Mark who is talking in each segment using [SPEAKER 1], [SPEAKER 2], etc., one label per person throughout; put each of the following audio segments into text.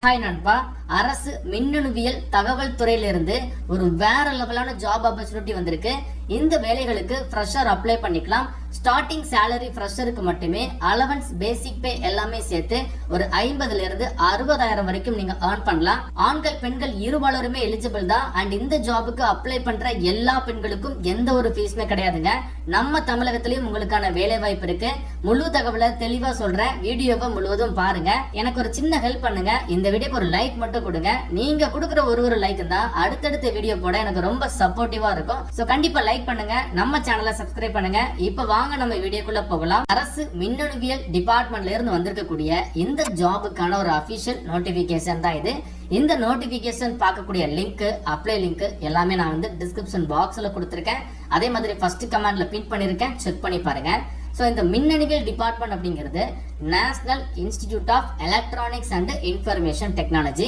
[SPEAKER 1] Hi நண்பா, அரசு மின்னணுவியல் தகவல் துறையிலிருந்து ஒரு வேற லெவலான ஜாப் ஆப்பர்ச்சுனிட்டி வந்திருக்கு. இந்த வேலைகளுக்கு ஃப்ரெஷர் அப்ளை பண்ணிக்கலாம். ஸ்டார்டிங் சேலரி ஃப்ரெஷருக்கு மட்டுமே, அலவன்ஸ் பேசிக் பே எல்லாமே சேர்த்து ஒரு 50,000 இருந்து 60,000 வரைக்கும் நீங்க ஏர்ன் பண்ணலாம். ஆண்கள் பெண்கள் இருபாலருமே எலிஜிபிள் தான். அண்ட் இந்த ஜாபுக்கு அப்ளை பண்ற எல்லா பெண்களுக்கும் எந்த ஒரு ஃபீஸுமே கிடையாதுங்க. நம்ம தமிழகத்திலயும் உங்களுக்கான வேலை வாய்ப்பு இருக்கு. முழு தகவலை தெளிவா சொல்றேன், வீடியோவை முழுவதும் பாருங்க. எனக்கு ஒரு சின்ன ஹெல்ப் பண்ணுங்க, இந்த வீடியோக்கு ஒரு லைக் மட்டும் கொடுங்க. நீங்க கொடுக்குற ஒரு லைக் தான் அடுத்தடுத்த வீடியோ போட எனக்கு ரொம்ப சப்போர்ட்டிவா இருக்கும். சோ கண்டிப்பா லைக் பண்ணுங்க, நம்ம சேனலை சப்ஸ்கிரைப் பண்ணுங்க. இப்ப வாங்க நம்ம வீடியோக்குள்ள போகலாம். அரசு மின்னணுவியல் டிபார்ட்மெண்ட்ல இருந்து வந்திருக்கக்கூடிய இந்த ஜாபுக்கான ஒரு அபிஷியல் நோட்டிபிகேஷன் தான் இது. இந்த நோட்டிபிகேஷன் பார்க்கக்கூடிய லிங்க், அப்ளை லிங்க் எல்லாமே நான் வந்து டிஸ்கிரிப்ஷன் பாக்ஸ்ல கொடுத்திருக்கேன். அதே மாதிரி ஃபர்ஸ்ட் கமெண்ட்ல பின் பண்ணிருக்கேன், செக் பண்ணி பாருங்க. ஸோ இந்த மின்னணுவியல் டிபார்ட்மெண்ட் அப்படிங்கிறது national institute of electronics and information technology,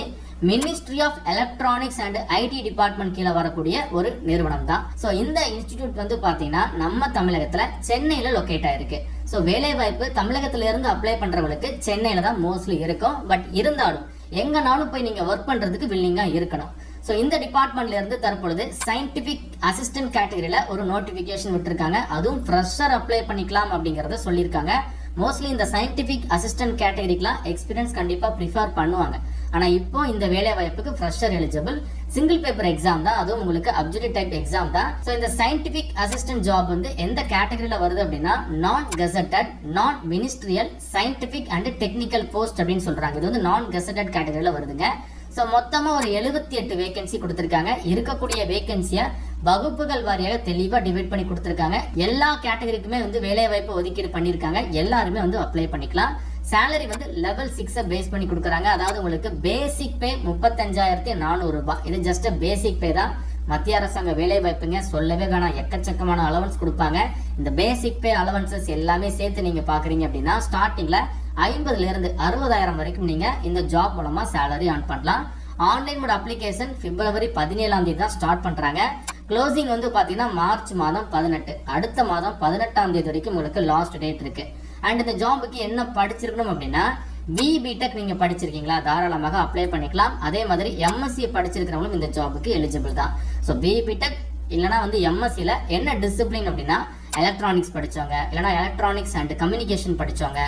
[SPEAKER 1] ministry of electronics and IT department கீழே வரக்கூடிய ஒரு நிறுவனம் தான். ஸோ இந்த இன்ஸ்டிடியூட் வந்து பாத்தீங்கன்னா நம்ம தமிழகத்துல சென்னையில லொகேட் ஆயிருக்கு. ஸோ வேலை வாய்ப்பு தமிழகத்துல இருந்து அப்ளை பண்றவங்களுக்கு சென்னையில தான் மோஸ்ட்லி இருக்கும். பட் இருந்தாலும் எங்கனாலும் போய் நீங்க ஒர்க் பண்றதுக்கு வில்லிங்கா இருக்கணும். ஸோ இந்த டிபார்ட்மெண்ட்ல இருந்து தற்பொழுது சயின்டிபிக் அசிஸ்டன்ட் கேட்டகரியில ஒரு நோட்டிபிகேஷன் விட்டுருக்காங்க. அதுவும் ஃப்ரெஷர் அப்ளை பண்ணிக்கலாம் அப்படிங்கறத சொல்லியிருக்காங்க. மோஸ்ட்லி இந்த சயின்டிபிக் அசிஸ்டன்ட் கேட்டகரிக்கெல்லாம் எக்ஸ்பீரியன்ஸ் கண்டிப்பா ப்ரிஃபர் பண்ணுவாங்க. ஆனா இப்போ இந்த வேலை வாய்ப்புக்கு fresher eligible. Single paper exam தான், அதுவும் உங்களுக்கு அப்ஜெக்டிவ் டைப் எக்ஸாம் தான். ஸோ இந்த சயின்டிபிக் அசிஸ்டன்ட் ஜாப் வந்து எந்த கேட்டகரியில வருது அப்படின்னா நான் கெசட்டட், நான் ministerial scientific and technical post அப்படின்னு சொல்றாங்க. இது வந்து நான் கெசட்டட் கேட்டகரியில வருதுங்க. ஸோ மொத்தமா ஒரு 78 வேகன்சி கொடுத்திருக்காங்க. இருக்கக்கூடிய வேகன்சியை வகுப்புகள் வாரியாக தெளிவா டிவைட் பண்ணி கொடுத்திருக்காங்க. எல்லா கேட்டகரிக்குமே வந்து வேலை வாய்ப்பு ஒதுக்கீடு பண்ணிருக்காங்க. எல்லாருமே வந்து அப்ளை பண்ணிக்கலாம். சேலரி வந்து லெவல் 6 பேஸ் பண்ணி கொடுக்குறாங்க. அதாவது உங்களுக்கு பேசிக் பே 35,400 ரூபாய். இது ஜஸ்ட் பேசிக் பே தான். மத்திய அரசாங்க வேலை வாய்ப்புங்க, சொல்லவே வேணாம், எக்கச்சக்கமான அலவன்ஸ் கொடுப்பாங்க. இந்த பேசிக் பே அலவன்சஸ் எல்லாமே சேர்த்து நீங்க பாக்குறீங்க அப்படின்னா ஸ்டார்டிங்ல 50,000 இருந்து 60,000 வரைக்கும் நீங்க இந்த ஜாப் மூலமா சேலரி ஏர்ன் பண்ணலாம். ஆன்லைன் மோட் அப்ளிகேஷன் பிப்ரவரி 17ஆம் தேதி தான் ஸ்டார்ட் பண்றாங்க. க்ளோசிங் வந்து பாத்தீங்கன்னா மார்ச் மாதம் 18, அடுத்த மாதம் 18ஆம் தேதி வரைக்கும் உங்களுக்கு லாஸ்ட் டேட் இருக்கு. அண்ட் இந்த ஜாபுக்கு என்ன படிச்சிருக்கணும் அப்படின்னா பிடெக் நீங்க படிச்சிருக்கீங்களா, தாராளமாக அப்ளை பண்ணிக்கலாம். அதே மாதிரி எம்எஸ்சி படிச்சிருக்கிறவங்களும் இந்த ஜாபுக்கு எலிஜிபிள் தான். ஸோ பிடெக் இல்லைனா வந்து எம்எஸ்சியில் என்ன டிசிப்ளின் அப்படின்னா எலக்ட்ரானிக்ஸ் படிச்சவங்க, இல்லைனா எலக்ட்ரானிக்ஸ் அண்ட் கம்யூனிகேஷன் படிச்சவங்க,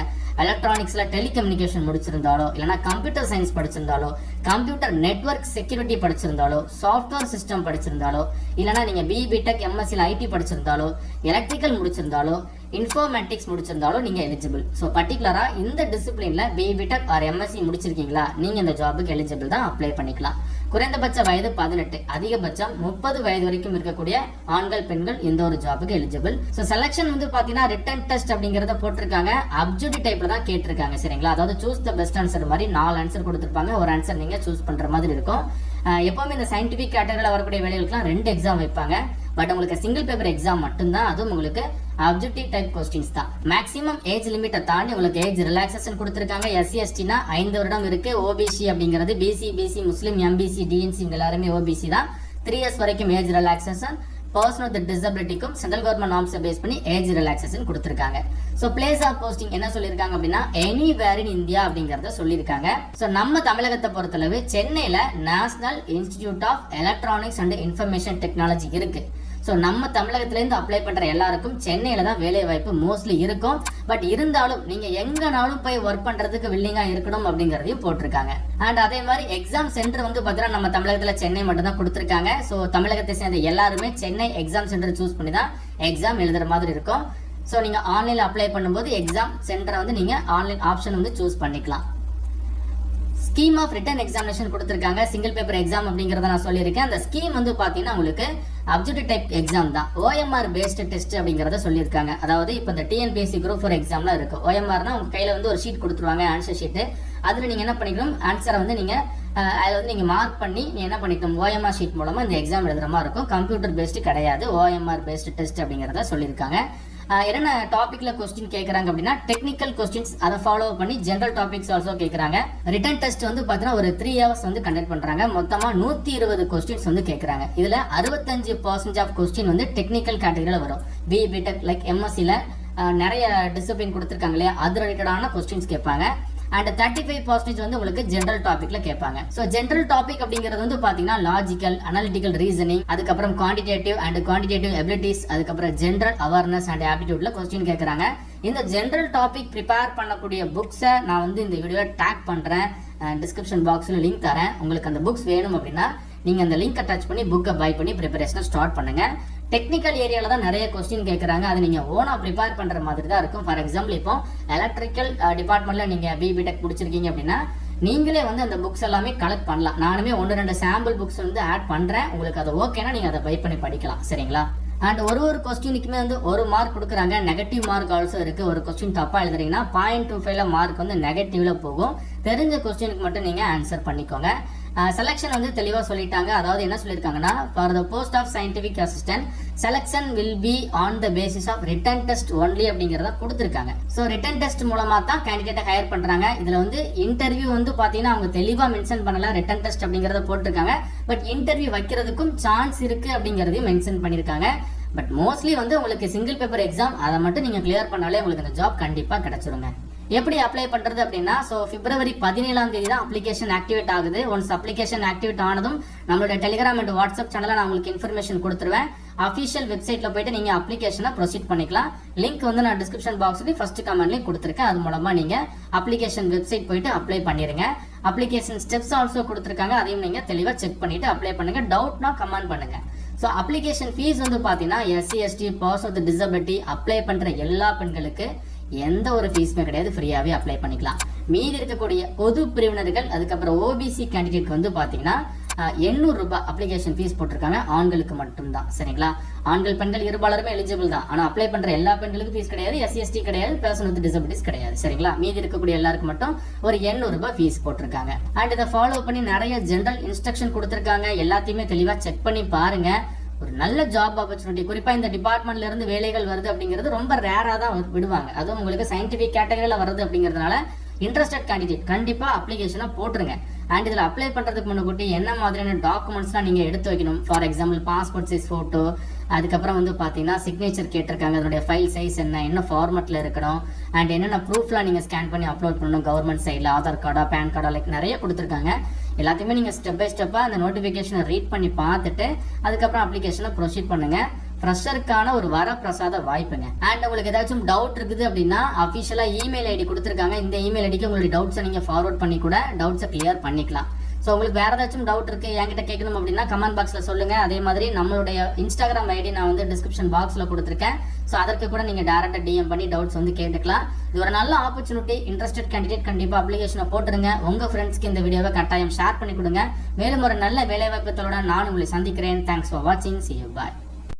[SPEAKER 1] எலக்ட்ரானிக்ஸ்ல டெலிகம்யூனிகேஷன் முடிச்சிருந்தாலோ, இல்லைனா கம்ப்யூட்டர் சயின்ஸ் படிச்சிருந்தாலோ, கம்ப்யூட்டர் நெட்வொர்க் செக்யூரிட்டி படிச்சிருந்தாலோ, சாஃப்ட்வேர் சிஸ்டம் படிச்சிருந்தாலோ, இல்லைனா நீங்க பிடெக் எம்எஸ்சியில் ஐடி படிச்சிருந்தாலோ, எலக்ட்ரிக்கல் முடிச்சிருந்தாலோ, இன்ஃபர்மேட்டிக்ஸ் முடிச்சிருந்தாலோ நீங்க எலிஜிபிள். ஸோ பர்டிகுலரா இந்த டிசிப்ளின்ல பிடெக் ஆர் எம்எஸ்சி முடிச்சிருக்கீங்களா, நீங்க இந்த ஜாபுக்கு எலிஜிபிள் தான், அப்ளை பண்ணிக்கலாம். குறைந்தபட்ச வயது 18, அதிகபட்சம் 30 வயது வரைக்கும் இருக்கக்கூடிய ஆண்கள் பெண்கள் இந்த ஒரு ஜாபுக்கு எலிஜிபிள். ஸோ செலக்ஷன் வந்து பாத்தீங்கன்னா ரிட்டன் டெஸ்ட் அப்படிங்கறத போட்டிருக்காங்க. அப்ஜெக்டிவ் டைப்ல தான் கேட்டிருக்காங்க, சரிங்களா. அதாவது சூஸ் த பெஸ்ட் ஆன்சர் மாதிரி 4 ஆன்சர் கொடுத்திருப்பாங்க. ஒரு ஆன்சர் நீங்க சூஸ் பண்ற மாதிரி இருக்கும். எப்பவுமே இந்த சயின்டிபிக் கேட்டகரியில வரக்கூடிய வேலைகளுக்குலாம் 2 எக்ஸாம் வைப்பாங்க. பட் உங்களுக்கு சிங்கிள் பேப்பர் எக்ஸாம் மட்டும்தான், அதுவும் உங்களுக்கு அப்ஜெக்டிவ் டைப் கொஸ்டின்ஸ் தான். மேக்ஸிமம் ஏஜ் லிமிட்டை தாண்டி உங்களுக்கு ஏஜ் ரிலாக்சேஷன் கொடுத்திருக்காங்க. எஸ்சி எஸ்டினா 5 வருடம் இருக்கு. ஓபிசி அப்படிங்கிறது பிசி முஸ்லீம் எம்பிசி டிஎன்சி எல்லாருமே ஓபிசி தான். 3 இயர்ஸ் வரைக்கும் ஏஜ் ரிலாக்சேஷன். பர்சன் வித் டிசபிலிட்டிக்கும் சென்ட்ரல் கவர்மெண்ட் நார்ம்ஸை பேஸ் பண்ணி ஏஜ் ரிலாக்சேஷன் கொடுத்திருக்காங்க. ஸோ பிளேஸ் ஆஃப் போஸ்டிங் என்ன சொல்லியிருக்காங்க அப்படின்னா எனிவேர் இன் இந்தியா அப்படிங்கறத சொல்லியிருக்காங்க. ஸோ நம்ம தமிழகத்தை பொறுத்தளவு சென்னையில national institute of electronics and information technology இருக்கு. ஸோ நம்ம தமிழகத்துல இருந்து அப்ளை பண்ற எல்லாருக்கும் சென்னையில தான் வேலை வாய்ப்பு மோஸ்ட்லி இருக்கும். பட் இருந்தாலும் நீங்க எங்கனாலும் போய் ஒர்க் பண்றதுக்கு வில்லிங்கா இருக்கணும் அப்படிங்கறதையும் போட்டிருக்காங்க. அண்ட் அதே மாதிரி எக்ஸாம் சென்டர் வந்து பாத்தீங்கன்னா நம்ம தமிழகத்துல சென்னை மட்டும் தான் கொடுத்திருக்காங்க. ஸோ தமிழகத்தை சேர்ந்த எல்லாருமே சென்னை எக்ஸாம் சென்டர் சூஸ் பண்ணி தான் எக்ஸாம் எழுதுற மாதிரி இருக்கும். ஸோ நீங்க ஆன்லைன்ல அப்ளை பண்ணும்போது எக்ஸாம் சென்டரை வந்து நீங்க ஆன்லைன் ஆப்ஷன் வந்து சூஸ் பண்ணிக்கலாம். ஸ்கீம் ஆஃப் ரிட்டன் எக்ஸாமினேஷன் கொடுத்திருக்காங்க. சிங்கிள் பேப்பர் எக்ஸாம் அப்படிங்கறத நான் சொல்லியிருக்கேன். அந்த ஸ்கீம் வந்து பாத்தீங்கன்னா உங்களுக்கு அப்ஜெக்டிவ் டைப் எக்ஸாம் தான். ஓஎம்ஆர் பேஸ்ட் டெஸ்ட் அப்படிங்கறத சொல்லியிருக்காங்க. அதாவது இப்போ இந்த டிஎன்பிஎஸ்சி குரூப் 4 எக்ஸாம்லாம் இருக்கு. ஓஎம்ஆர்னா உங்க கையில வந்து ஒரு ஷீட் கொடுத்துருவாங்க, ஆன்சர் ஷீட். அதுல நீங்க என்ன பண்ணிக்கணும், ஆன்சரை வந்து நீங்க அதில் வந்து நீங்க மார்க் பண்ணி நீங்க என்ன பண்ணிக்கணும், ஓஎம்ஆர் ஷீட் மூலமா இந்த எக்ஸாம் எழுதுற மாதிரி இருக்கும். கம்ப்யூட்டர் பேஸ்ட் கிடையாது, ஓஎம்ஆர் பேஸ்ட் டெஸ்ட் அப்படிங்கறத சொல்லியிருக்காங்க. என்னென்ன டாபிக்ல கொஸ்டின் கேட்கறாங்க அப்படின்னா டெக்னிக்கல் கொஸ்டின்ஸ், அதை ஃபாலோ பண்ணி ஜெனரல் டாபிக்ஸ் ஆல்சோ கேட்கறாங்க. ரிட்டன் டெஸ்ட் வந்து பாத்தீங்கன்னா ஒரு 3 ஹவர்ஸ் வந்து கண்டக்ட் பண்றாங்க. மொத்தமா 120 கொஸ்டின்ஸ் வந்து கேட்கறாங்க. இதுல 65% ஆஃப் கொஸ்டின் வந்து டெக்னிக்கல் கேட்டகரியில வரும். பிடெக் லைக் எம்எஸ்சில நிறைய டிசிப்ளின் கொடுத்திருக்காங்க இல்லையா, அது ரிலேட்டடான கொஸ்டின்ஸ் கேட்பாங்க. அண்ட் 35% வந்து உங்களுக்கு ஜெனரல் டாபிக்ல கேட்பாங்க. ஸோ ஜெனரல் டாபிக் அப்படிங்கிறது வந்து பாத்தீங்கன்னா லாஜிக்கல், அனாலிட்டிக்கல் ரீசனிங், அதுக்கப்புறம் குவான்டிடேட்டிவ் அண்ட் குவான்டிடேட்டிவ் எபிலிட்டிஸ், அதுக்கப்புறம் ஜெனரல் அவேர்னஸ் அண்ட் ஆப்டிடியூட்ல கொஸ்டின் கேட்கறாங்க. இந்த ஜெனரல் டாபிக் ப்ரிப்பேர் பண்ணக்கூடிய புக்ஸை நான் வந்து இந்த வீடியோல டேக் பண்றேன், டிஸ்கிரிப்ஷன் பாக்ஸ்ல லிங்க் தரேன். உங்களுக்கு அந்த புக்ஸ் வேணும் அப்படின்னா நீங்க அந்த லிங்கை டச் பண்ணி புக்கை பை பண்ணி ப்ரிப்பரேஷனை ஸ்டார்ட் பண்ணுங்க. டெக்னிக்கல் ஏரியால தான் நிறைய கொஸ்டின் கேட்கறாங்க, அது நீங்க ஓனா ப்ரிப்பேர் பண்ற மாதிரி தான் இருக்கும். ஃபார் எக்ஸாம்பிள் இப்போ எலக்ட்ரிக்கல் டிபார்ட்மெண்ட்ல நீங்க பிடெக் முடிச்சிருக்கீங்க அப்படின்னா நீங்களே வந்து அந்த புக்ஸ் எல்லாமே கலெக்ட் பண்ணலாம். நானுமே 1-2 சாம்பிள் புக்ஸ் வந்து ஆட் பண்றேன், உங்களுக்கு அது ஓகேனா நீங்க அதை பை பண்ணி படிக்கலாம். சரிங்களா? அண்ட் ஒரு கொஸ்டினுக்குமே வந்து 1 மார்க் கொடுக்குறாங்க. நெகட்டிவ் மார்க் ஆல்சோ இருக்கு. ஒரு கொஸ்டின் தப்பா எழுதுறீங்கன்னா 0.25 மார்க் வந்து நெகட்டிவ்ல போகும். தெரிஞ்ச கொஸ்டினுக்கு மட்டும் நீங்க ஆன்சர் பண்ணிக்கோங்க. செலக்ஷன் வந்து தெளிவா சொல்லிட்டாங்க. அதாவது என்ன சொல்லியிருக்காங்கன்னா, for the post of scientific assistant selection will be on the basis of written test only அப்படிங்கறத கொடுத்திருக்காங்க. ஸோ ரிட்டன் டெஸ்ட் மூலமா தான் கேண்டிடேட்டை ஹையர் பண்றாங்க. இதுல வந்து இன்டர்வியூ வந்து பாத்தீங்கன்னா அவங்க தெளிவா மென்ஷன் பண்ணல, ரிட்டன் டெஸ்ட் அப்படிங்கறத போட்டிருக்காங்க. பட் இன்டர்வியூ வைக்கிறதுக்கும் சான்ஸ் இருக்கு அப்படிங்கறதையும் மென்ஷன் பண்ணிருக்காங்க. பட் மோஸ்ட்லி வந்து உங்களுக்கு சிங்கிள் பேப்பர் எக்ஸாம் அதை மட்டும் நீங்க கிளியர் பண்ணாலே உங்களுக்கு இந்த ஜாப் கண்டிப்பா கிடைச்சிருங்க. எப்படி அப்ளை பண்றது அப்படின்னா, ஸோ பிப்ரவரி 17 தான் அப்ளிகேஷன் ஆக்டிவேட் ஆகுது. ஒன்ஸ் அப்ளிகேஷன் ஆக்டிவேட் ஆனதும் நம்மளோட டெலிகிராம் அண்ட் வாட்ஸ்அப் சேனல்ல நான் உங்களுக்கு இன்ஃபர்மேஷன் கொடுத்துருவேன். அஃபிஷியல் வெப்சைட்ல போயிட்டு நீங்க அப்ளிகேஷனை ப்ரொசீட் பண்ணிக்கலாம். லிங்க் வந்து நான் டிஸ்கிரிப்ஷன் பாக்ஸ்ல ஃபர்ஸ்ட் கமெண்ட்லயும் கொடுத்துருக்கேன். அது மூலமா நீங்க அப்ளிகேஷன் வெப்சைட் போயிட்டு அப்ளை பண்ணிருங்க. அப்ளிகேஷன் ஸ்டெப்ஸ் ஆல்சோ கொடுத்துருக்காங்க, அதையும் நீங்க தெளிவா செக் பண்ணிட்டு அப்ளை பண்ணுங்க. டவுட்னா கமெண்ட் பண்ணுங்க. ஸோ அப்ளிகேஷன் ஃபீஸ் வந்து பாத்தீங்கன்னா SC ST person with disability apply பண்ற எல்லா பெண்களுக்கு எந்த ஒரு ஃபீஸுமே கிடையாது, ஃப்ரீயாவே அப்ளை பண்ணிக்கலாம். மீதி இருக்கக்கூடிய பொது பிரிவினர்கள் அதுக்கப்புறம் ஓபிசி கேண்டிடேட் வந்து பாத்தீங்கன்னா 800 ரூபாய் அப்ளிகேஷன் ஃபீஸ் போட்டிருக்காங்க. ஆண்களுக்கு மட்டும்தான். சரிங்களா? ஆண்கள் பெண்கள் இருபாலருமே எலிஜிபிள் தான். ஆனா அப்ளை பண்ற எல்லா பெண்களுக்கும் ஃபீஸ் கிடையாது, எஸ்சி எஸ்டி கிடையாது, பர்சன் வித் டிசபிலிட்டிஸ் கிடையாது. சரிங்களா? மீதி இருக்கக்கூடிய எல்லாருக்கும் மட்டும் ஒரு 800 ரூபாய் ஃபீஸ் போட்டிருக்காங்க. அண்ட் இதை ஃபாலோ பண்ணி நிறைய ஜெனரல் இன்ஸ்ட்ரக்ஷன் கொடுத்திருக்காங்க. எல்லாத்தையுமே தெளிவா செக் பண்ணி பாருங்க. ஒரு நல்ல ஜாப் ஆப்பர்ச்சுனிட்டி, குறிப்பா இந்த டிபார்ட்மெண்ட்ல இருந்து வேலைகள் வருது அப்படிங்கிறது ரொம்ப ரேரா தான் விடுவாங்க. அதுவும் உங்களுக்கு சயின்டிபிக் கேட்டகரியில வருது அப்படிங்கறதுனால இன்ட்ரெஸ்டட் கேண்டிடேட் கண்டிப்பா அப்ளிகேஷனை போட்டுருங்க. அண்ட் இதுல அப்ளை பண்றதுக்கு முன்னாடி என்ன மாதிரியான டாக்குமெண்ட்ஸ்லாம் நீங்க எடுத்து வைக்கணும், for example passport size photo, அதுக்கப்புறம் வந்து பாத்தீங்கன்னா சிக்னேச்சர் கேட்டிருக்காங்க, அதனுடைய ஃபைல் சைஸ் என்ன ஃபார்மட்ல இருக்கணும், அண்ட் என்னென்ன ப்ரூஃப்லாம் நீங்க ஸ்கேன் பண்ணி அப்லோட் பண்ணணும், கவர்மெண்ட் சைட்ல ஆதார் கார்டா பேன் கார்டா லைக் நிறைய கொடுத்துருக்காங்க. எல்லாத்தையுமே நீங்க ஸ்டெப் பை ஸ்டெப்பா அந்த நோட்டிபிகேஷனை ரீட் பண்ணி பார்த்துட்டு அதுக்கப்புறம் அப்ளிகேஷனை ப்ரொசீட் பண்ணுங்க. ஃப்ரெஷருக்கான ஒரு வரப்பிரசாத வாய்ப்புங்க. அண்ட் உங்களுக்கு ஏதாச்சும் டவுட் இருக்குது அப்படின்னா அஃபிஷியலா இமெயில் ஐடி கொடுத்துருக்காங்க. இந்த இமெயில் ஐடிக்கு உங்களுடைய டவுட்ஸை நீங்க ஃபார்வர்ட் பண்ணி கூட டவுட்ஸை கிளியர் பண்ணிக்கலாம். ஸோ உங்களுக்கு வேற ஏதாச்சும் டவுட் இருக்கு என்கிட்ட கேட்கணும் அப்படின்னா கமெண்ட் பாக்ஸ்ல சொல்லுங்க. அதே மாதிரி நம்மளுடைய இன்ஸ்டாகிராம் ஐடி நான் வந்து டிஸ்கிரிப்ஷன் பாக்ஸ்ல கொடுத்துருக்கேன். ஸோ அதற்கு கூட நீங்க டைரக்டா டிஎம் பண்ணி டவுட்ஸ் வந்து கேட்டுக்கலாம். இது ஒரு நல்ல ஆப்பர்ச்சுனிட்டி. இன்ட்ரெஸ்டட் கேண்டிடேட் கண்டிப்பா அப்ளிகேஷனை போட்டுருங்க. உங்க ஃப்ரெண்ட்ஸ்க்கு இந்த வீடியோவை கட்டாயம் ஷேர் பண்ணி கொடுங்க. மேலும் ஒரு நல்ல வேலைவாய்ப்புகளோட நான் உங்களை சந்திக்கிறேன். தேங்க்ஸ் ஃபார் வாட்சிங். See you. Bye.